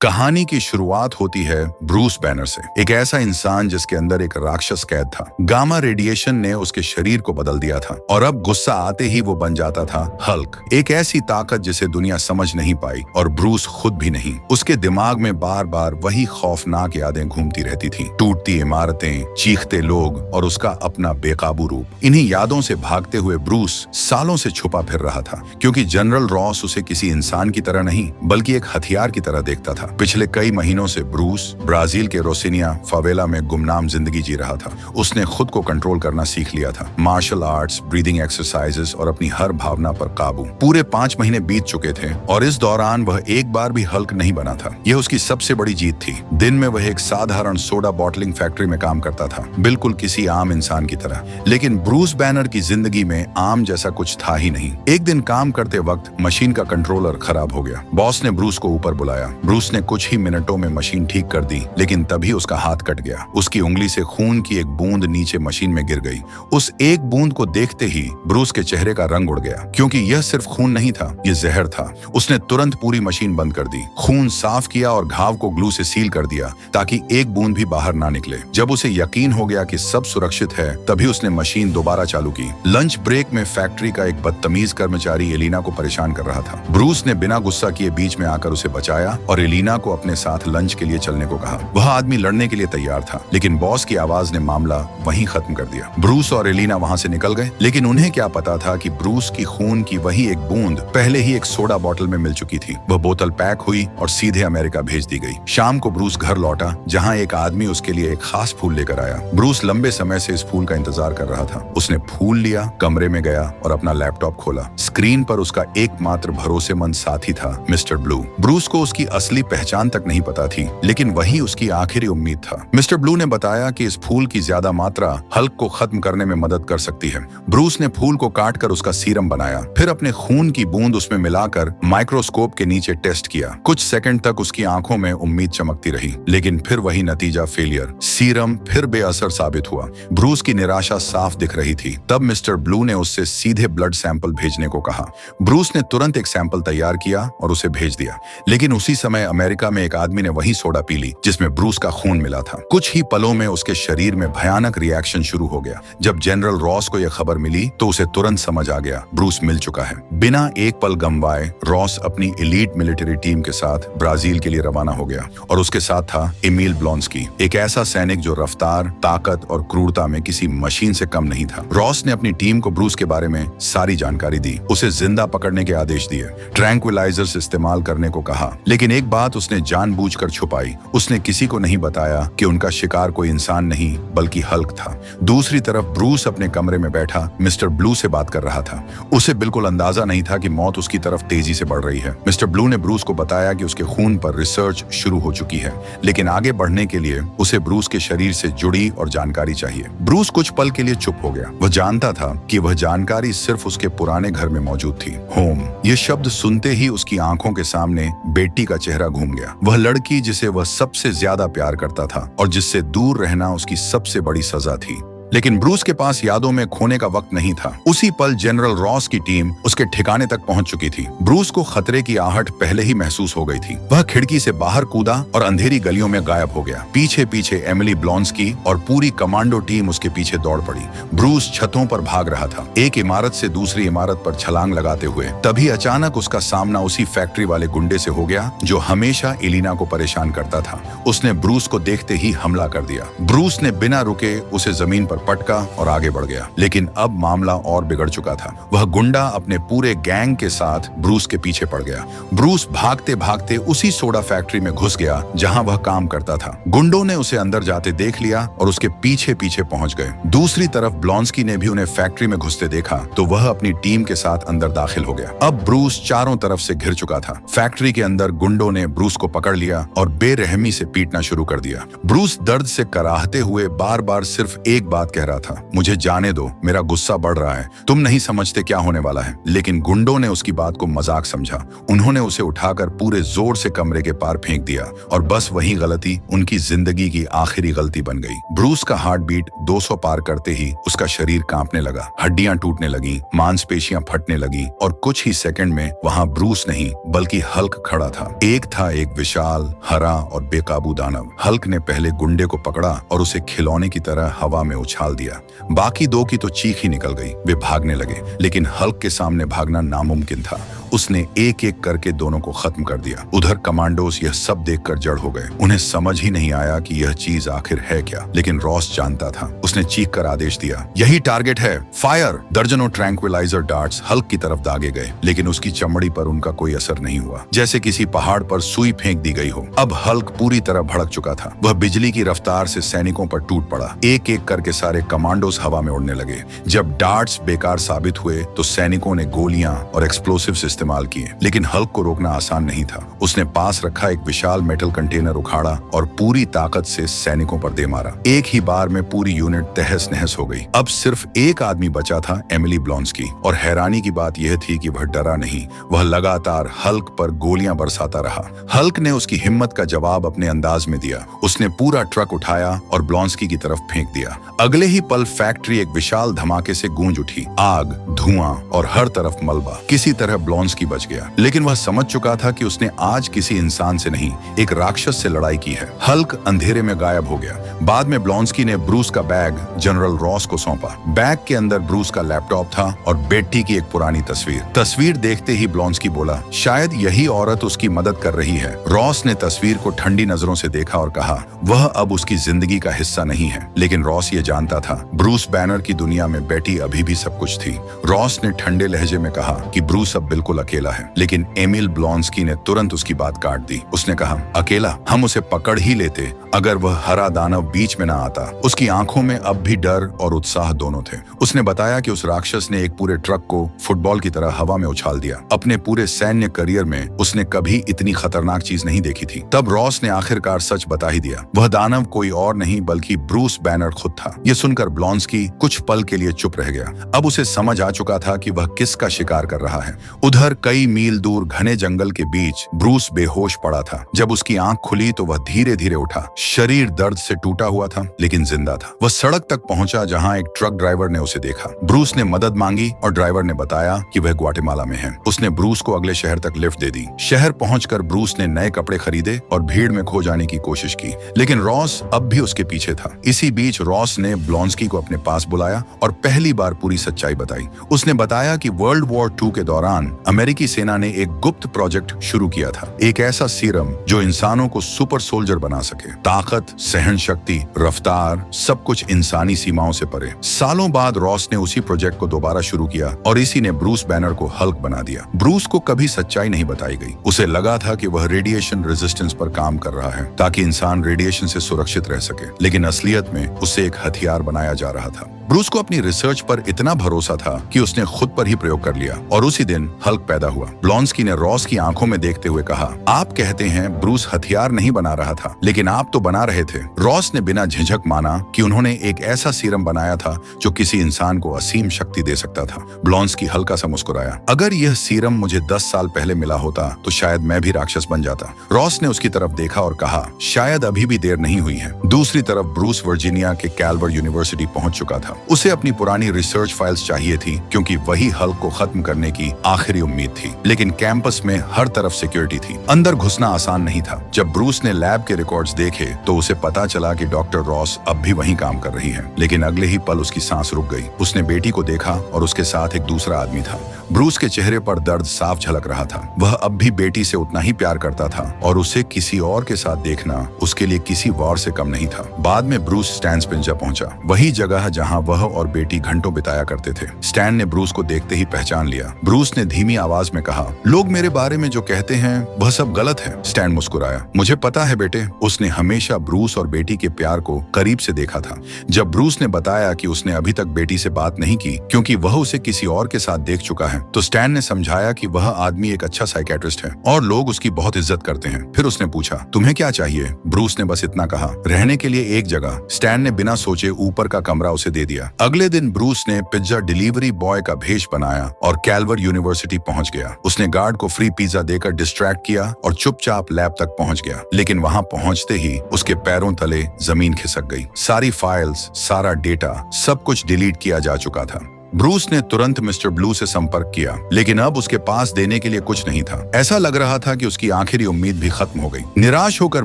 कहानी की शुरुआत होती है ब्रूस बैनर से, एक ऐसा इंसान जिसके अंदर एक राक्षस कैद था। गामा रेडिएशन ने उसके शरीर को बदल दिया था और अब गुस्सा आते ही वो बन जाता था हल्क, एक ऐसी ताकत जिसे दुनिया समझ नहीं पाई और ब्रूस खुद भी नहीं। उसके दिमाग में बार बार वही खौफनाक यादें घूमती रहती थी, टूटती इमारतें, चीखते लोग और उसका अपना बेकाबू रूप। इन्हीं यादों से भागते हुए ब्रूस सालों से छुपा फिर रहा था, क्योंकि जनरल रॉस उसे किसी इंसान की तरह नहीं बल्कि एक हथियार की तरह देखता था। पिछले कई महीनों से ब्रूस ब्राजील के रोसिनिया फावेला में गुमनाम जिंदगी जी रहा था। उसने खुद को कंट्रोल करना सीख लिया था, मार्शल आर्ट्स, ब्रीदिंग एक्सरसाइजेस और अपनी हर भावना पर काबू। पूरे 5 महीने बीत चुके थे और इस दौरान वह एक बार भी हल्क नहीं बना था। यह उसकी सबसे बड़ी जीत थी। दिन में वह एक साधारण सोडा बॉटलिंग फैक्ट्री में काम करता था, बिल्कुल किसी आम इंसान की तरह। लेकिन ब्रूस बैनर की जिंदगी में आम जैसा कुछ था ही नहीं। एक दिन काम करते वक्त मशीन का कंट्रोलर खराब हो गया। बॉस ने ब्रूस को ऊपर बुलाया। ब्रूस ने कुछ ही मिनटों में मशीन ठीक कर दी, लेकिन तभी उसका हाथ कट गया। उसकी उंगली से खून की एक बूंद नीचे मशीन में गिर गई। उस एक बूंद को देखते ही ब्रूस के चेहरे का रंग उड़ गया, क्योंकि यह सिर्फ खून नहीं था, यह जहर था। उसने तुरंत पूरी मशीन बंद कर दी, खून साफ किया और घाव को ग्लू से सील कर दिया ताकि एक बूंद भी बाहर ना निकले। जब उसे यकीन हो गया कि सब सुरक्षित है, तभी उसने मशीन दोबारा चालू की। लंच ब्रेक में फैक्ट्री का एक बदतमीज कर्मचारी एलिना को परेशान कर रहा था। ब्रूस ने बिना गुस्सा किए बीच में आकर उसे बचाया और एलिना को अपने साथ लंच के लिए चलने को कहा। वह आदमी लड़ने के लिए तैयार था, लेकिन बॉस की आवाज ने मामला वहीं खत्म कर दिया। ब्रूस और एलिना वहां से निकल गए, लेकिन उन्हें क्या पता था कि ब्रूस की खून की वही एक बूंद पहले ही एक सोडा बॉटल में मिल चुकी थी। वह बोतल पैक हुई और सीधे अमेरिका भेज दी गई। शाम को ब्रूस घर लौटा, जहां एक आदमी उसके लिए एक खास फूल लेकर आया। ब्रूस लंबे समय से इस फूल का इंतजार कर रहा था। उसने फूल लिया, कमरे में गया और अपना लैपटॉप खोला। स्क्रीन पर उसका एकमात्र भरोसेमंद साथी था मिस्टर ब्लू। ब्रूस को उसकी असली पहचान तक नहीं पता थी, लेकिन वही उसकी आखिरी उम्मीद था। मिस्टर ब्लू ने बताया कि इस फूल की ज्यादा मात्रा हल्क को खत्म करने में मदद कर सकती है। ब्रूस ने फूल को काटकर उसका सीरम बनाया, फिर अपने खून की बूंद उसमें मिलाकर माइक्रोस्कोप के नीचे टेस्ट किया। कुछ सेकंड तक उसकी आंखों में उम्मीद चमकती रही, लेकिन फिर वही नतीजा, फेलियर। सीरम फिर बेअसर साबित हुआ। ब्रूस की निराशा साफ दिख रही थी। तब मिस्टर ब्लू ने उससे सीधे ब्लड सैंपल भेजने को कहा। ब्रूस ने तुरंत एक सैंपल तैयार किया और उसे भेज दिया, लेकिन उसी समय अमेरिका में एक आदमी ने वही सोडा पी ली जिसमें ब्रूस का खून मिला था। कुछ ही पलों में उसके शरीर में भयानक रिएक्शन शुरू हो गया। जब जनरल रॉस को यह खबर मिली तो उसे तुरंत समझ आ गया, ब्रूस मिल चुका है। बिना एक पल गंवाए रॉस अपनी एलीट मिलिट्री टीम के साथ ब्राजील के लिए रवाना हो गया और उसके साथ था एमिल ब्लॉन्स्की, एक ऐसा सैनिक जो रफ्तार, ताकत और क्रूरता में किसी मशीन से कम नहीं था। रॉस ने अपनी टीम को ब्रूस के बारे में सारी जानकारी दी, उसे जिंदा पकड़ने के आदेश दिए, ट्रैंक्विलाइजर्स इस्तेमाल करने को कहा, लेकिन एक बात उसने जानबूझकर छुपाई। उसने किसी को नहीं बताया कि उनका शिकार कोई इंसान नहीं बल्कि हल्क था। दूसरी तरफ ब्रूस अपने कमरे में बैठा मिस्टर ब्लू से बात कर रहा था। उसे बिल्कुल अंदाजा नहीं था कि मौत उसकी तरफ तेजी से बढ़ रही है। मिस्टर ब्लू ने ब्रूस को बताया कि उसके खून पर रिसर्च शुरू हो चुकी है, लेकिन आगे बढ़ने के लिए उसे ब्रूस के शरीर से जुड़ी और जानकारी चाहिए। ब्रूस कुछ पल के लिए चुप हो गया। वह जानता था कि वह जानकारी सिर्फ उसके पुराने घर में मौजूद थी। होम, यह शब्द सुनते ही उसकी आंखों के सामने बेटी का चेहरा घूम गया। वह लड़की जिसे वह सबसे ज्यादा प्यार करता था और जिससे दूर रहना उसकी सबसे बड़ी सजा थी। लेकिन ब्रूस के पास यादों में खोने का वक्त नहीं था। उसी पल जनरल रॉस की टीम उसके ठिकाने तक पहुंच चुकी थी। ब्रूस को खतरे की आहट पहले ही महसूस हो गई थी। वह खिड़की से बाहर कूदा और अंधेरी गलियों में गायब हो गया। पीछे पीछे एमिली ब्लॉन्स्की और पूरी कमांडो टीम उसके पीछे दौड़ पड़ी। ब्रूस छतों पर भाग रहा था, एक इमारत से दूसरी इमारत पर छलांग लगाते हुए। तभी अचानक उसका सामना उसी फैक्ट्री वाले गुंडे से हो गया जो हमेशा एलिना को परेशान करता था। उसने ब्रूस को देखते ही हमला कर दिया। ब्रूस ने बिना रुके उसे जमीन पर पटका और आगे बढ़ गया, लेकिन अब मामला और बिगड़ चुका था। वह गुंडा अपने पूरे गैंग के साथ ब्रूस के पीछे पड़ गया। ब्रूस भागते भागते उसी सोडा फैक्ट्री में घुस गया जहां वह काम करता था। गुंडों ने उसे अंदर जाते देख लिया और उसके पीछे पीछे पहुंच गए। दूसरी तरफ ब्लॉन्स्की ने भी उन्हें फैक्ट्री में घुसते देखा तो वह अपनी टीम के साथ अंदर दाखिल हो गया। अब ब्रूस चारों तरफ से घिर चुका था। फैक्ट्री के अंदर गुंडों ने ब्रूस को पकड़ लिया और बेरहमी से पीटना शुरू कर दिया। ब्रूस दर्द से कराहते हुए बार बार सिर्फ एक बात साथ कह रहा था, मुझे जाने दो, मेरा गुस्सा बढ़ रहा है, तुम नहीं समझते क्या होने वाला है। लेकिन गुंडों ने उसकी बात को मजाक समझा। उन्होंने उसे उठाकर पूरे जोर से कमरे के पार फेंक दिया और बस वही गलती उनकी जिंदगी की आखिरी गलती बन गई। ब्रूस का हार्ट बीट 200 पार करते ही उसका शरीर कांपने लगा, हड्डियां टूटने लगी, मांसपेशियां फटने लगी और कुछ ही सेकंड में वहां ब्रूस नहीं बल्कि हल्क खड़ा था। एक विशाल, हरा और बेकाबू दानव। हल्क ने पहले गुंडे को पकड़ा और उसे खिलौने की तरह हवा में उछाल दिया। बाकी दो की तो चीख ही निकल गई। वे भागने लगे, लेकिन हल्क के सामने भागना नामुमकिन था। उसने एक एक करके दोनों को खत्म कर दिया। उधर कमांडोज यह सब देखकर जड़ हो गए। उन्हें समझ ही नहीं आया कि यह चीज आखिर है क्या, लेकिन रॉस जानता था। उसने चीख कर आदेश दिया, यही टारगेट है, फायर। दर्जनों ट्रैंक्विलाइजर डार्ट्स हल्क की तरफ दागे गए, लेकिन उसकी चमड़ी पर उनका कोई असर नहीं हुआ, जैसे किसी पहाड़ पर सुई फेंक दी गई हो। अब हल्क पूरी तरह भड़क चुका था। वह बिजली की रफ्तार से सैनिकों पर टूट पड़ा। एक एक करके सारे कमांडोज हवा में उड़ने लगे। जब डार्ट्स बेकार साबित हुए तो सैनिकों ने गोलियां और एक्सप्लोसिव्स इस्तेमाल किए, लेकिन हल्क को रोकना आसान नहीं था। उसने पास रखा एक विशाल मेटल कंटेनर उखाड़ा और पूरी ताकत से सैनिकों पर दे मारा। एक ही बार में पूरी यूनिट तहस नहस हो गई। अब सिर्फ एक आदमी बचा था, एमिली ब्लॉन्स्की, और हैरानी की बात यह थी कि वह डरा नहीं। वह लगातार हल्क पर गोलियां बरसाता रहा। हल्क ने उसकी हिम्मत का जवाब अपने अंदाज में दिया। उसने पूरा ट्रक उठाया और ब्लॉन्स्की की तरफ फेंक दिया। अगले ही पल फैक्ट्री एक विशाल धमाके से गूंज उठी। आग, धुआं और हर तरफ मलबा। किसी तरह ब्लॉन्स्की बच गया, लेकिन वह समझ चुका था कि उसने आज किसी इंसान से नहीं, एक राक्षस से लड़ाई की है। हल्क अंधेरे में गायब हो गया। बाद में ब्लॉन्स्की ने ब्रूस का बैग जनरल रॉस को सौंपा। बैग के अंदर ब्रूस का लैपटॉप था और बेटी की एक पुरानी तस्वीर देखते ही ब्लॉन्स्की बोला, शायद यही औरत उसकी मदद कर रही है। रॉस ने तस्वीर को ठंडी नजरों से देखा और कहा, वह अब उसकी जिंदगी का हिस्सा नहीं है। लेकिन रॉस ये जानता था, ब्रूस बैनर की दुनिया में बेटी अभी भी सब कुछ थी। रॉस ने ठंडे लहजे में कहा कि ब्रूस अब बिल्कुल अकेला है, लेकिन एमिल ब्लॉन्स्की ने तुरंत उसकी बात काट दी। उसने कहा, अकेला? हम उसे पकड़ ही लेते अगर वह हरा दानव बीच में ना आता। उसकी आंखों में अब भी डर और उत्साह दोनों थे। उसने बताया कि उस राक्षस ने एक पूरे ट्रक को फुटबॉल की तरह हवा में उछाल दिया। अपने पूरे सैन्य करियर में उसने कभी इतनी खतरनाक चीज नहीं देखी थी। तब रॉस ने आखिरकार सच बता ही दिया। वह दानव कोई और नहीं बल्कि ब्रूस बैनर खुद था। यह सुनकर ब्लॉन्स्की कुछ पल के लिए चुप रह गया। अब उसे समझ आ चुका था कि वह किसका शिकार कर रहा है। उधर कई मील दूर घने जंगल के बीच ब्रूस बेहोश पड़ा था। जब उसकी आंख खुली तो वह धीरे धीरे उठा। शरीर दर्द से टूटा हुआ था, लेकिन जिंदा था। वह सड़क तक पहुंचा जहां एक ट्रक ड्राइवर ने उसे देखा। ब्रूस ने मदद मांगी और ड्राइवर ने बताया कि वह ग्वाटेमाला में है। उसने ब्रूस को अगले शहर तक लिफ्ट दे दी। शहर पहुंचकर ब्रूस ने नए कपड़े खरीदे और भीड़ में खो जाने की कोशिश की, लेकिन रॉस अब भी उसके पीछे था। इसी बीच रॉस ने ब्लॉन्स्की को अपने पास बुलाया और पहली बार पूरी सच्चाई बताई। उसने बताया कि वर्ल्ड वॉर 2 के दौरान अमेरिकी सेना ने एक गुप्त प्रोजेक्ट शुरू किया था, एक ऐसा सीरम जो इंसानों को सुपर सोल्जर बना सके। ताकत, सहन शक्ति, रफ्तार, सब कुछ इंसानी सीमाओं से परे। सालों बाद रॉस ने उसी प्रोजेक्ट को दोबारा शुरू किया और इसी ने ब्रूस बैनर को हल्क बना दिया। ब्रूस को कभी सच्चाई नहीं बताई गई। उसे लगा था कि वह रेडिएशन रेजिस्टेंस पर काम कर रहा है ताकि इंसान रेडिएशन से सुरक्षित रह सके, लेकिन असलियत में उसे एक हथियार बनाया जा रहा था। ब्रूस को अपनी रिसर्च पर इतना भरोसा था कि उसने खुद पर ही प्रयोग कर लिया और उसी दिन हल्क पैदा हुआ। ब्लॉन्स्की ने रॉस की आंखों में देखते हुए कहा, आप कहते हैं ब्रूस हथियार नहीं बना रहा था, लेकिन आप तो बना रहे थे। रॉस ने बिना झिझक माना कि उन्होंने एक ऐसा सीरम बनाया था जो किसी इंसान को असीम शक्ति दे सकता था। ब्लॉन्स्की हल्का सा मुस्कुराया, अगर यह सीरम मुझे 10 साल पहले मिला होता तो शायद मैं भी राक्षस बन जाता। रॉस ने उसकी तरफ देखा और कहा, शायद अभी भी देर नहीं हुई है। दूसरी तरफ ब्रूस वर्जीनिया के कैल्वर यूनिवर्सिटी पहुंच चुका था। उसे अपनी पुरानी रिसर्च फाइल्स चाहिए थी, क्योंकि वही हल्क को खत्म करने की आखिरी उम्मीद थी। लेकिन कैंपस में हर तरफ सिक्योरिटी थी। अंदर घुसना आसान नहीं था। जब ब्रूस ने लैब के रिकॉर्ड्स देखे तो उसे पता चला कि डॉक्टर रॉस अब भी वहीं काम कर रही है। लेकिन अगले ही पल उसकी सांस रुक गई। उसने बेटी को देखा और उसके साथ एक दूसरा आदमी था। ब्रूस के चेहरे पर दर्द साफ झलक रहा था। वह अब भी बेटी से उतना ही प्यार करता था और उसे किसी और के साथ देखना उसके लिए किसी वॉर से कम नहीं था। बाद में ब्रूस स्टैन स्पिंजर पहुंचा, वही जगह जहां वह और बेटी घंटों बिताया करते थे। स्टैन ने ब्रूस को देखते ही पहचान लिया। ब्रूस ने धीमी आवाज में कहा, लोग मेरे बारे में जो कहते हैं वह सब गलत है। स्टैन मुस्कुराया, मुझे पता है बेटे। उसने हमेशा ब्रूस और बेटी के प्यार को करीब से देखा था। जब ब्रूस ने बताया कि उसने अभी तक बेटी से बात नहीं की क्योंकि वह उसे किसी और के साथ देख चुका है, तो स्टैन ने समझाया कि वह आदमी एक अच्छा साइकेट्रिस्ट है और लोग उसकी बहुत इज्जत करते हैं। फिर उसने पूछा, तुम्हें क्या चाहिए? ब्रूस ने बस इतना कहा, रहने के लिए एक जगह। स्टैन ने बिना सोचे ऊपर का कमरा उसे दे दिया। अगले दिन ब्रूस ने पिज्जा डिलीवरी बॉय का भेष बनाया और कैलवर यूनिवर्सिटी पहुंच गया। उसने गार्ड को फ्री पिज्जा देकर डिस्ट्रैक्ट किया और चुपचाप लैब तक पहुंच गया। लेकिन वहां पहुंचते ही उसके पैरों तले जमीन खिसक गई। सारी फाइल्स, सारा डेटा, सब कुछ डिलीट किया जा चुका था। ब्रूस ने तुरंत मिस्टर ब्लू से संपर्क किया, लेकिन अब उसके पास देने के लिए कुछ नहीं था। ऐसा लग रहा था कि उसकी आखिरी उम्मीद भी खत्म हो गई। निराश होकर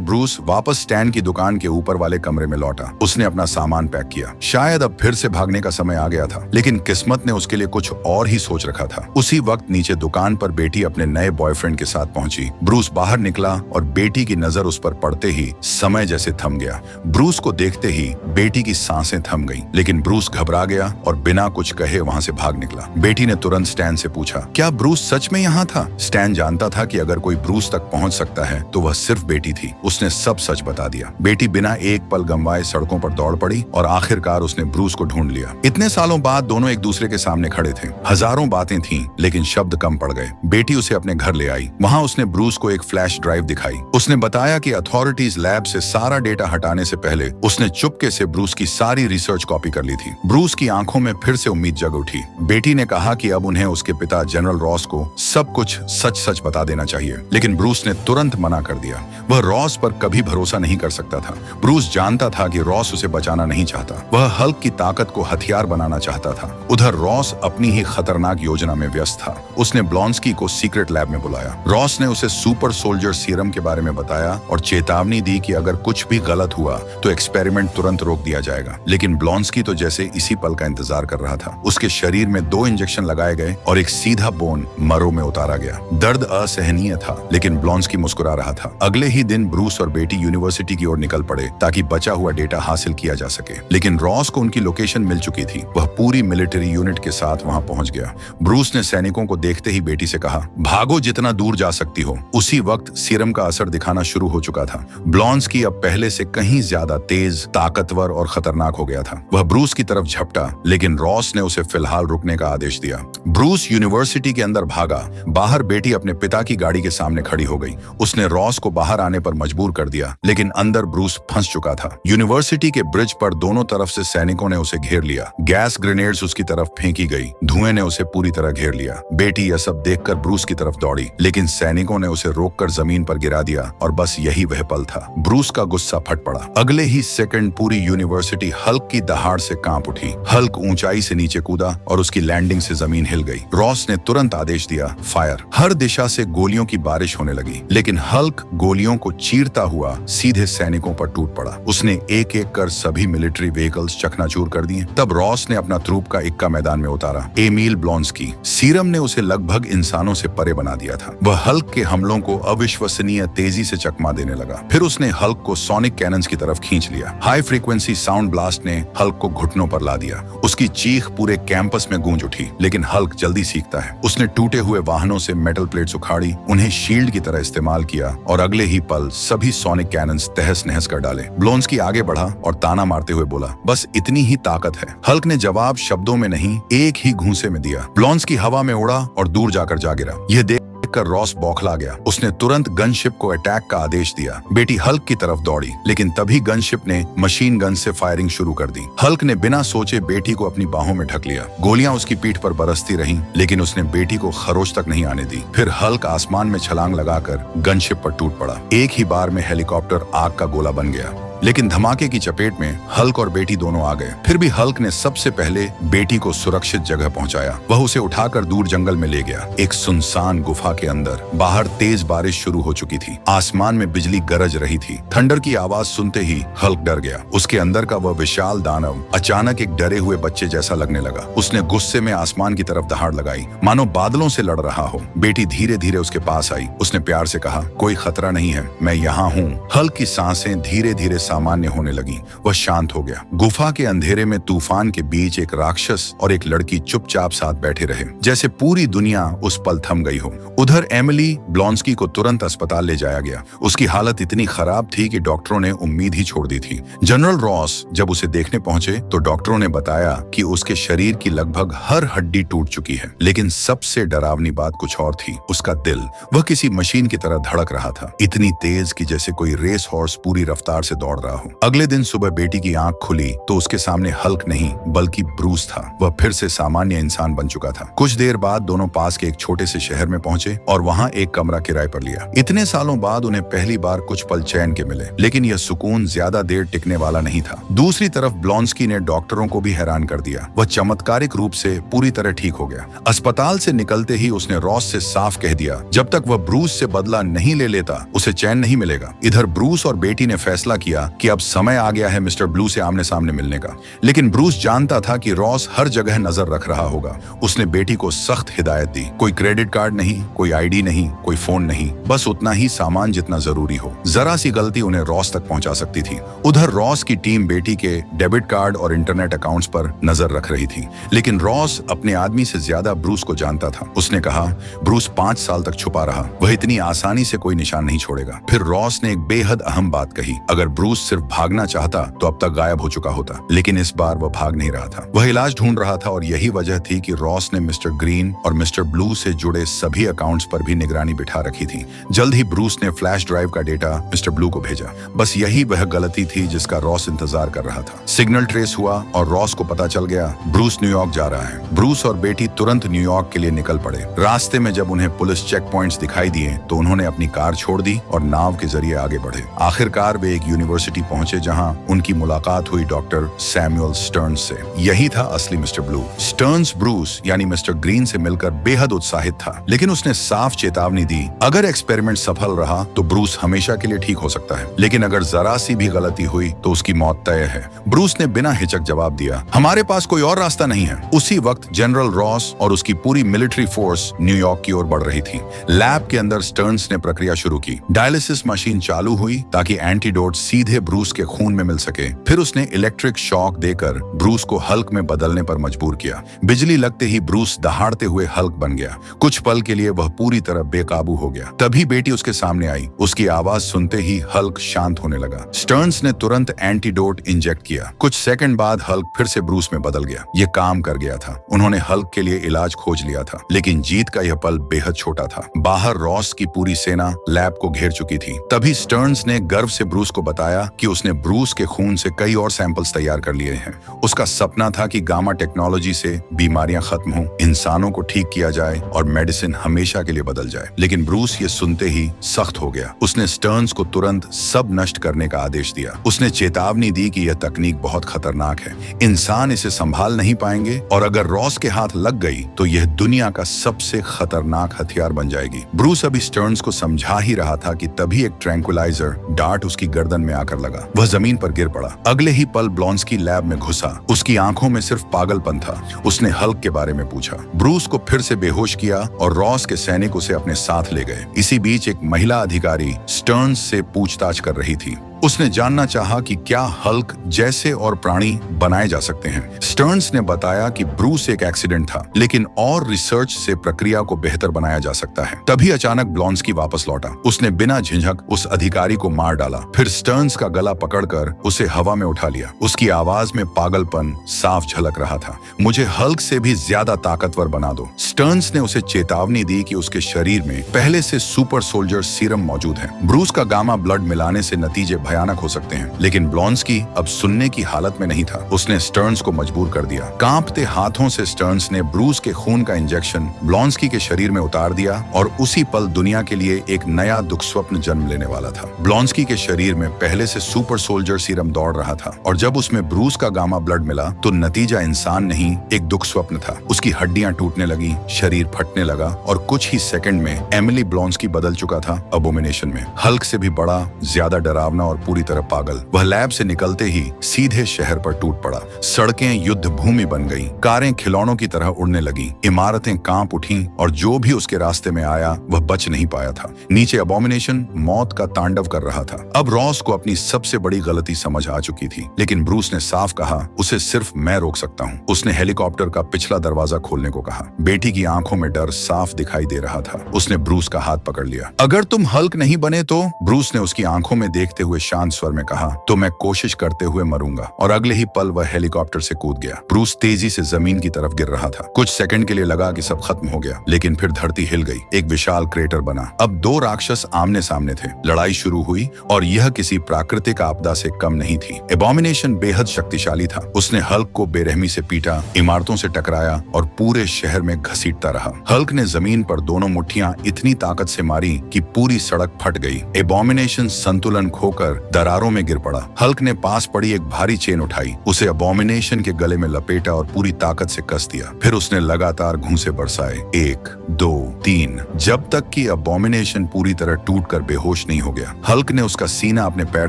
ब्रूस वापस स्टैन की दुकान के ऊपर वाले कमरे में लौटा। उसने अपना सामान पैक किया। शायद अब फिर से भागने का समय आ गया था, लेकिन किस्मत ने उसके लिए कुछ और ही सोच रखा था। उसी वक्त नीचे दुकान पर बेटी अपने नए बॉयफ्रेंड के साथ पहुंची। ब्रूस बाहर निकला और बेटी की नजर उस पर पड़ते ही समय जैसे थम गया। ब्रूस को देखते ही बेटी की सांसें थम गईं, लेकिन ब्रूस घबरा गया और बिना कुछ कहे वहां से भाग निकला। बेटी ने तुरंत स्टैन से पूछा, क्या ब्रूस सच में यहाँ था? स्टैन जानता था कि अगर कोई ब्रूस तक पहुंच सकता है तो वह सिर्फ बेटी थी। उसने सब सच बता दिया। बेटी बिना एक पल गंवाए सड़कों पर दौड़ पड़ी और आखिरकार उसने ब्रूस को ढूंढ लिया। इतने सालों बाद दोनों एक दूसरे के सामने खड़े थे। हजारों बातें थीं, लेकिन शब्द कम पड़ गए। बेटी उसे अपने घर ले आई। वहां उसने ब्रूस को एक फ्लैश ड्राइव दिखाई। उसने बताया कि अथॉरिटीज लैब से सारा डेटा हटाने से पहले उसने चुपके से ब्रूस की सारी रिसर्च कॉपी कर ली थी। ब्रूस की आंखों में फिर से उम्मीद जग उठी। बेटी ने कहा कि अब उन्हें उसके पिता जनरल रॉस को सब कुछ सच सच बता देना चाहिए, लेकिन ब्रूस ने तुरंत मना कर दिया। वह रॉस पर कभी भरोसा नहीं कर सकता था। ब्रूस जानता था कि रॉस उसे बचाना नहीं चाहता। वह हल्क की ताकत को हथियार बनाना चाहता था। उधर रॉस अपनी ही खतरनाक योजना में व्यस्त था। उसने ब्लॉन्स्की को सीक्रेट लैब में बुलाया। रॉस ने उसे सुपर सोल्जर सीरम के बारे में बताया और चेतावनी दी कि अगर कुछ भी गलत हुआ तो एक्सपेरिमेंट तुरंत रोक दिया जाएगा। लेकिन ब्लॉन्स्की तो जैसे इसी पल का इंतजार कर रहा था। उसके शरीर में 2 इंजेक्शन लगाए गए और एक सीधा बोन मरो में उतारा गया। दर्द असहनीय था, लेकिन ब्लॉन्स्की मुस्कुरा रहा था। अगले ही दिन ब्रूस और बेटी यूनिवर्सिटी की ओर निकल पड़े ताकि बचा हुआ डेटा हासिल किया जा सके। लेकिन रॉस को उनकी लोकेशन मिल चुकी थी। वह पूरी मिलिट्री यूनिट के साथ वहां पहुंच गया। ब्रूस ने सैनिकों को देखते ही बेटी से कहा, भागो जितना दूर जा सकती हो। उसी वक्त सीरम का असर दिखाना शुरू हो चुका था। ब्लॉन्स्की अब पहले से कहीं ज्यादा तेज, ताकतवर और खतरनाक हो गया था। वह ब्रूस की तरफ झपटा, लेकिन रॉस ने उसे फिलहाल रुकने का आदेश दिया। ब्रूस यूनिवर्सिटी के अंदर भागा। बाहर बेटी अपने पिता की गाड़ी के सामने खड़ी हो गई। उसने रॉस को बाहर आने पर मजबूर कर दिया, लेकिन अंदर ब्रूस फंस चुका था। यूनिवर्सिटी के ब्रिज पर दोनों तरफ से सैनिकों ने उसे घेर लिया। गैस ग्रेनेड्स उसकी तरफ फेंकी गई। धुएं ने उसे पूरी तरह घेर लिया। बेटी यह सब देखकर ब्रूस की तरफ दौड़ी, लेकिन सैनिकों ने उसे रोककर जमीन पर गिरा दिया और बस यही वह पल था। ब्रूस का गुस्सा फट पड़ा। अगले ही सेकंड पूरी यूनिवर्सिटी हल्क की दहाड़ से कांप उठी। हल्क ऊंचाई से नीचे कूदा और उसकी लैंडिंग से जमीन हिल गई। रॉस ने तुरंत आदेश दिया, फायर। हर दिशा से गोलियों की बारिश होने लगी, लेकिन हल्क गोलियों को चीरता हुआ सीधे सैनिकों पर टूट पड़ा। उसने एक एक कर सभी मिलिट्री व्हीकल्स चकनाचूर कर दिए। तब रॉस ने अपना ट्रूप का इक्का मैदान में उतारा। एमिल ब्लॉन्स्की। सीरम ने उसे लगभग इंसानों से परे बना दिया था। वह हल्क के हमलों को अविश्वसनीय तेजी से चकमा देने लगा। फिर उसने हल्क को सोनिक कैनन्स की तरफ खींच लिया। हाई फ्रीक्वेंसी साउंड ब्लास्ट ने हल्क को घुटनों पर ला दिया। उसकी चीख पूरे कैंपस में गूंज उठी, लेकिन हल्क जल्दी सीखता है। उसने टूटे हुए वाहनों से मेटल प्लेट्स उखाड़ी, उन्हें शील्ड की तरह इस्तेमाल किया और अगले ही पल सभी सोनिक कैनन्स तहस नहस कर डाले। ब्लॉन्स्की आगे बढ़ा और ताना मारते हुए बोला, बस इतनी ही ताकत है। हल्क ने जवाब शब्दों में नहीं, एक ही घूंसे में दिया। ब्लॉन्स्की हवा में उड़ा और दूर जाकर जा गिरा। यह देखकर रॉस बौखला गया। उसने तुरंत गनशिप को अटैक का आदेश दिया। बेटी हल्क की तरफ दौड़ी, लेकिन तभी गनशिप ने मशीन गन से फायरिंग शुरू कर दी। हल्क ने बिना सोचे बेटी को अपनी बाहों में ढक लिया। गोलियां उसकी पीठ पर बरसती रहीं, लेकिन उसने बेटी को खरोच तक नहीं आने दी। फिर हल्क आसमान में छलांग लगाकर गनशिप पर टूट पड़ा। एक ही बार में हेलीकॉप्टर आग का गोला बन गया, लेकिन धमाके की चपेट में हल्क और बेटी दोनों आ गए। फिर भी हल्क ने सबसे पहले बेटी को सुरक्षित जगह पहुंचाया। वह उसे उठाकर दूर जंगल में ले गया, एक सुनसान गुफा के अंदर। बाहर तेज बारिश शुरू हो चुकी थी। आसमान में बिजली गरज रही थी। थंडर की आवाज सुनते ही हल्क डर गया। उसके अंदर का वह विशाल दानव अचानक एक डरे हुए बच्चे जैसा लगने लगा। उसने गुस्से में आसमान की तरफ दहाड़ लगाई, मानो बादलों से लड़ रहा हो। बेटी धीरे धीरे उसके पास आई। उसने प्यार से कहा, कोई खतरा नहीं है, मैं यहाँ हूँ। हल्क की सांसें धीरे धीरे सामान्य होने लगी। वह शांत हो गया। गुफा के अंधेरे में तूफान के बीच एक राक्षस और एक लड़की चुपचाप साथ बैठे रहे, जैसे पूरी दुनिया उस पल थम गई हो। उधर एमिली ब्लॉन्स्की को तुरंत अस्पताल ले जाया गया। उसकी हालत इतनी खराब थी कि डॉक्टरों ने उम्मीद ही छोड़ दी थी। जनरल रॉस जब उसे देखने पहुंचे तो डॉक्टरों ने बताया कि उसके शरीर की लगभग हर हड्डी टूट चुकी है। लेकिन सबसे डरावनी बात कुछ और थी, उसका दिल। वह किसी मशीन की तरह धड़क रहा था, इतनी तेज कि जैसे कोई रेस हॉर्स पूरी रफ्तार से दौड़ रहा हो। अगले दिन सुबह बेटी की आंख खुली तो उसके सामने हल्क नहीं बल्कि ब्रूस था। वह फिर से सामान्य इंसान बन चुका था। कुछ देर बाद दोनों पास के एक छोटे से शहर में पहुंचे और वहां एक कमरा किराए पर लिया। इतने सालों बाद उन्हें पहली बार कुछ पल चैन के मिले, लेकिन यह सुकून ज्यादा देर टिकने वाला नहीं था। दूसरी तरफ ब्लॉन्स्की ने डॉक्टरों को भी हैरान कर दिया। वह चमत्कारिक रूप से पूरी तरह ठीक हो गया। अस्पताल से निकलते ही उसने रॉस से साफ कह दिया, जब तक वह ब्रूस से बदला नहीं ले लेता उसे चैन नहीं मिलेगा। इधर ब्रूस और बेटी ने फैसला किया कि अब समय आ गया है मिस्टर ब्लू से आमने सामने मिलने का। लेकिन ब्रूस जानता था कि रॉस हर जगह नजर रख रहा होगा। उसने बेटी को सख्त हिदायत दी, कोई क्रेडिट कार्ड नहीं, कोई आईडी नहीं, कोई फोन नहीं, बस उतना ही सामान जितना जरूरी हो। जरा सी गलती उन्हें रॉस तक पहुंचा सकती थी। उधर रॉस की टीम बेटी के डेबिट कार्ड और इंटरनेट अकाउंट्स पर नजर रख रही थी। लेकिन रॉस अपने आदमी से ज्यादा ब्रूस को जानता था। उसने कहा, ब्रूस 5 साल तक छुपा रहा, वह इतनी आसानी से कोई निशान नहीं छोड़ेगा। फिर रॉस ने एक बेहद अहम बात कही, अगर ब्रूस सिर्फ भागना चाहता तो अब तक गायब हो चुका होता। लेकिन इस बार वह भाग नहीं रहा था, वह इलाज ढूंढ रहा था। और यही वजह थी कि रॉस ने मिस्टर ग्रीन और मिस्टर ब्लू से जुड़े सभी अकाउंट्स पर भी निगरानी बिठा रखी थी। जल्द ही ब्रूस ने फ्लैश ड्राइव का डेटा मिस्टर ब्लू को भेजा। बस यही वह गलती थी जिसका रॉस इंतजार कर रहा था। सिग्नल ट्रेस हुआ और रॉस को पता चल गया ब्रूस न्यूयॉर्क जा रहा है। ब्रूस और बेटी तुरंत न्यूयॉर्क के लिए निकल पड़े। रास्ते में जब उन्हें पुलिस चेक पॉइंट्स दिखाई दिए तो उन्होंने अपनी कार छोड़ दी और नाव के जरिए आगे बढ़े। आखिरकार वे एक यूनिवर्सिटी पहुंचे जहां उनकी मुलाकात हुई डॉक्टर सैमुअल स्टर्न्स से। यही था असली मिस्टर ब्लू। स्टर्न्स ब्रूस यानी मिस्टर ग्रीन से मिलकर बेहद उत्साहित था, लेकिन उसने साफ चेतावनी दी, अगर एक्सपेरिमेंट सफल रहा तो ब्रूस हमेशा के लिए ठीक हो सकता है, लेकिन अगर जरा सी भी गलती हुई तो उसकी मौत तय है। ब्रूस ने बिना हिचक जवाब दिया, हमारे पास कोई और रास्ता नहीं है। उसी वक्त जनरल रॉस और उसकी पूरी मिलिट्री फोर्स न्यूयॉर्क की ओर बढ़ रही थी। लैब के अंदर स्टर्न्स ने प्रक्रिया शुरू की। डायलिसिस मशीन चालू हुई ताकि एंटीडोट सीधे ब्रूस के खून में मिल सके। फिर उसने इलेक्ट्रिक शॉक देकर ब्रूस को हल्क में बदलने पर मजबूर किया। बिजली लगते ही ब्रूस दहाड़ते हुए हल्क बन गया। कुछ पल के लिए वह पूरी तरह बेकाबू हो गया। तभी बेटी उसके सामने आई। उसकी आवाज सुनते ही हल्क शांत होने लगा। स्टर्न्स ने तुरंत एंटीडोट इंजेक्ट किया। कुछ सेकंड बाद हल्क फिर से ब्रूस में बदल गया। ये काम कर गया था। उन्होंने हल्क के लिए इलाज खोज लिया था, लेकिन जीत का यह पल बेहद छोटा था। बाहर रॉस की पूरी सेना लैब को घेर चुकी थी। तभी स्टर्न्स ने गर्व से ब्रूस को बताया कि उसने ब्रूस के खून से कई और सैंपल्स तैयार कर लिए हैं। उसका सपना था कि गामा टेक्नोलॉजी से बीमारियां खत्म हो, इंसानों को ठीक किया जाए और मेडिसिन हमेशा के लिए बदल जाए। लेकिन ब्रूस ये सुनते ही सख्त हो गया। उसने स्टर्न्स को तुरंत सब नष्ट करने का आदेश दिया। उसने चेतावनी दी कि यह तकनीक बहुत खतरनाक है, इंसान इसे संभाल नहीं पाएंगे और अगर रॉस के हाथ लग गई तो यह दुनिया का सबसे खतरनाक हथियार बन जाएगी। ब्रूस अभी स्टर्न्स को समझा ही रहा था कि तभी एक ट्रैंक्विलाइजर डार्ट उसकी गर्दन में आकर लगा। वह जमीन पर गिर पड़ा। अगले ही पल ब्लॉन्स्की लैब में घुसा। उसकी आंखों में सिर्फ पागलपन था। उसने हल्क के बारे में पूछा। ब्रूस को फिर से बेहोश किया और रॉस के सैनिक उसे अपने साथ ले गए। इसी बीच एक महिला अधिकारी स्टर्न्स से पूछताछ कर रही थी। उसने जानना चाहा कि क्या हल्क जैसे और प्राणी बनाए जा सकते हैं। स्टर्न्स ने बताया कि ब्रूस एक एक्सीडेंट था, लेकिन और रिसर्च से प्रक्रिया को बेहतर बनाया जा सकता है। तभी अचानक ब्लॉन्स्की वापस लौटा। उसने बिना झिझक उस अधिकारी को मार डाला। फिर स्टर्न्स का गला पकड़कर उसे हवा में उठा लिया। उसकी आवाज में पागलपन साफ झलक रहा था। मुझे हल्क से भी ज्यादा ताकतवर बना दो। स्टर्न्स ने उसे चेतावनी दी कि उसके शरीर में पहले से सुपर सोल्जर सीरम मौजूद है। ब्रूस का गामा ब्लड मिलाने से नतीजे भयानक हो सकते हैं। लेकिन ब्लॉन्स्की अब सुनने की हालत में नहीं था। उसने स्टर्न्स को मजबूर कर दिया। कांपते हाथों से स्टर्न्स ने ब्रूस के खून का इंजेक्शन ब्लॉन्स्की के शरीर में उतार दिया और उसी पल दुनिया के लिए एक नया दुख स्वप्न जन्म लेने वाला था। ब्लॉन्स्की के शरीर में पहले से सुपर सोल्जर सीरम दौड़ रहा था और जब उसमें ब्रूस का गामा ब्लड मिला तो नतीजा इंसान नहीं, एक दुख स्वप्न था। उसकी हड्डियां टूटने लगी, शरीर फटने लगा और कुछ ही सेकंड में एमिली ब्लॉन्स्की बदल चुका था अबोमिनेशन में। हल्क से भी बड़ा, ज्यादा डरावना और और पूरी तरह पागल। वह लैब से निकलते ही सीधे शहर पर टूट पड़ा। सड़कें युद्ध भूमि बन गईं, कारें खिलौनों की तरह उड़ने लगीं, इमारतें कांप उठीं और जो भी उसके रास्ते में आया वह बच नहीं पाया था। नीचे अबॉमिनेशन मौत का तांडव कर रहा था। अब रॉस को अपनी सबसे बड़ी गलती समझ आ चुकी थी, लेकिन ब्रूस ने साफ कहा, उसे सिर्फ मैं रोक सकता हूँ। उसने हेलीकॉप्टर का पिछला दरवाजा खोलने को कहा। बेटी की आंखों में डर साफ दिखाई दे रहा था। उसने ब्रूस का हाथ पकड़ लिया। अगर तुम हल्क नहीं बने तो? ब्रूस ने उसकी आंखों में देखते हुए शांत स्वर में कहा, तो मैं कोशिश करते हुए मरूंगा। और अगले ही पल वह हेलीकॉप्टर से कूद गया। ब्रूस तेजी से जमीन की तरफ गिर रहा था। कुछ सेकंड के लिए लगा कि सब खत्म हो गया, लेकिन फिर धरती हिल गई। एक विशाल क्रेटर बना। अब दो राक्षस आमने सामने थे। लड़ाई शुरू हुई और यह किसी प्राकृतिक आपदा से कम नहीं थी। एबॉमिनेशन बेहद शक्तिशाली था। उसने हल्क को बेरहमी से पीटा, इमारतों से टकराया और पूरे शहर में घसीटता रहा। हल्क ने जमीन पर दोनों मुट्ठियां इतनी ताकत से मारी कि पूरी सड़क फट गई। एबॉमिनेशन संतुलन खोकर दरारों में गिर पड़ा। हल्क ने पास पड़ी एक भारी चेन उठाई, उसे एबॉमिनेशन के गले में लपेटा और पूरी ताकत से कस दिया। फिर उसने लगातार घूंसे बरसाए, 1, 2, 3, जब तक कि एबॉमिनेशन पूरी तरह टूटकर बेहोश नहीं हो गया। हल्क ने उसका सीना अपने पैर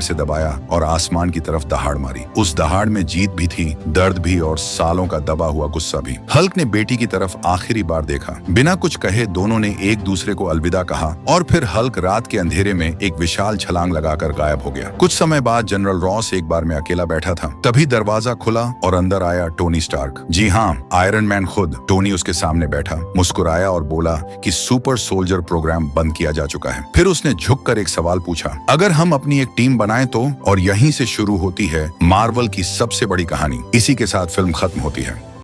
से दबाया और आसमान की तरफ दहाड़ मारी। उस दहाड़ में जीत भी थी, दर्द भी और सालों का दबा हुआ गुस्सा भी। हल्क ने बेटी की तरफ आखिरी बार देखा। बिना कुछ कहे दोनों ने एक दूसरे को अलविदा कहा और फिर हल्क रात के अंधेरे में एक विशाल छलांग लगाकर गायब हो गया। कुछ समय बाद जनरल रॉस एक बार में अकेला बैठा था। तभी दरवाजा खुला और अंदर आया टोनी स्टार्क। जी हाँ, आयरन मैन खुद। टोनी उसके सामने बैठा, मुस्कुराया और बोला कि सुपर सोल्जर प्रोग्राम बंद किया जा चुका है। फिर उसने झुककर एक सवाल पूछा, अगर हम अपनी एक टीम बनाएं तो? और यहीं से शुरू होती है मार्वल की सबसे बड़ी कहानी। इसी के साथ फिल्म खत्म होती है।